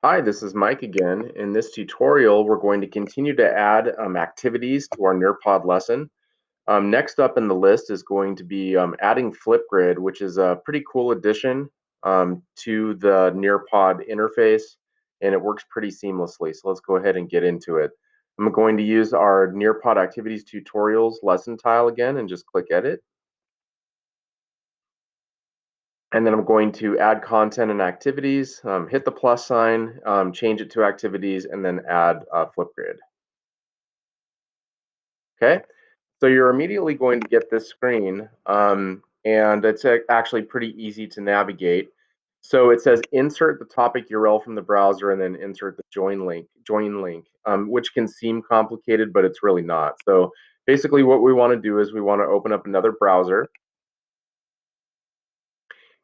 Hi, this is Mike again. In this tutorial, we're going to continue to add activities to our Nearpod lesson. Next up in the list is going to be adding Flipgrid, which is a pretty cool addition to the Nearpod interface, and it works pretty seamlessly. So let's go ahead and get into it. I'm going to use our Nearpod Activities Tutorials lesson tile again and just click Edit. And then I'm going to add content and activities, hit the plus sign, change it to activities, and then add Flipgrid. Okay, so you're immediately going to get this screen, and it's actually pretty easy to navigate. So it says insert the topic URL from the browser and then insert the join link, which can seem complicated, but it's really not. So basically what we want to do is we want to open up another browser.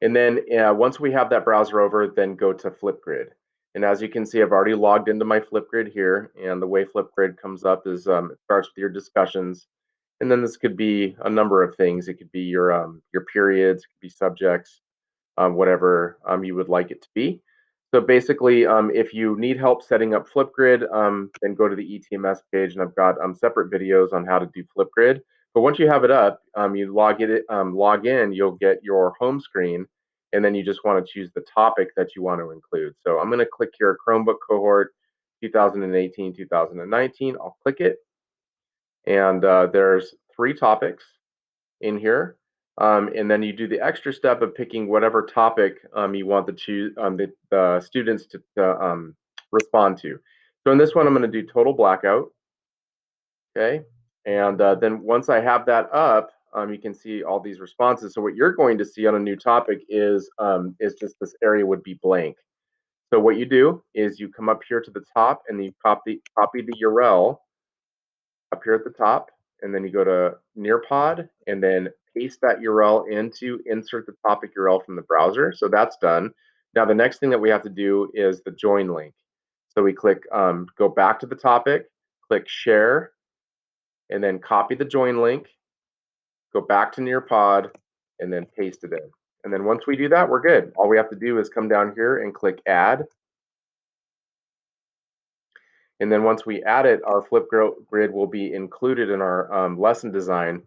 And then once we have that browser over, then go to Flipgrid. And as you can see, I've already logged into my Flipgrid here. And the way Flipgrid comes up is it starts with your discussions. And then this could be a number of things. It could be your periods, it could be subjects, whatever you would like it to be. So basically, if you need help setting up Flipgrid, then go to the ETMS page, and I've got separate videos on how to do Flipgrid. But once you have it up, you log in, you'll get your home screen, and then you just want to choose the topic that you want to include. So I'm going to click here, Chromebook cohort 2018-2019. I'll click it, and there's 3 topics in here. And then you do the extra step of picking whatever topic you want the students to respond to. So in this one, I'm going to do total blackout. Okay, and then once I have that up, you can see all these responses. So what you're going to see on a new topic is just this area would be blank. So what you do is you come up here to the top and you copy the URL up here at the top, and then you go to Nearpod and then paste that URL into insert the topic URL from the browser. So that's done. Now the next thing that we have to do is the join link. So we click go back to the topic, click share, and then copy the join link, go back to Nearpod, and then paste it in. And then once we do that, we're good. All we have to do is come down here and click add. And then once we add it, our Flipgrid will be included in our lesson design.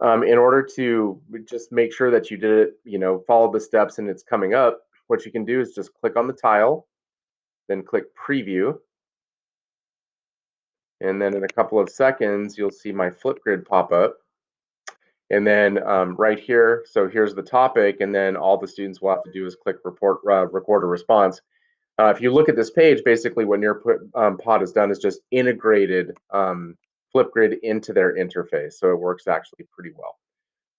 In order to just make sure that you did it, follow the steps and it's coming up, what you can do is just click on the tile, then click preview. And then in a couple of seconds, you'll see my Flipgrid pop up. And then right here, so here's the topic, and then all the students will have to do is click record a response. If you look at this page, basically what Nearpod has done is just integrated Flipgrid into their interface. So it works actually pretty well.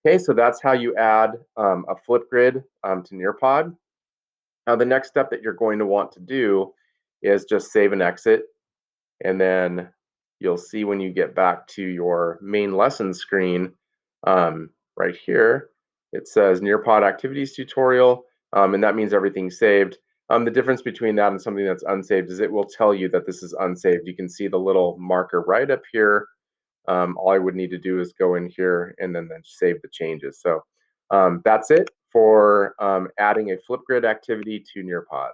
Okay, so that's how you add a Flipgrid to Nearpod. Now the next step that you're going to want to do is just save and exit. And then you'll see when you get back to your main lesson screen, right here, it says Nearpod Activities Tutorial, and that means everything's saved. The difference between that and something that's unsaved is it will tell you that this is unsaved. You can see the little marker right up here. All I would need to do is go in here and then save the changes. So that's it for adding a Flipgrid activity to Nearpod.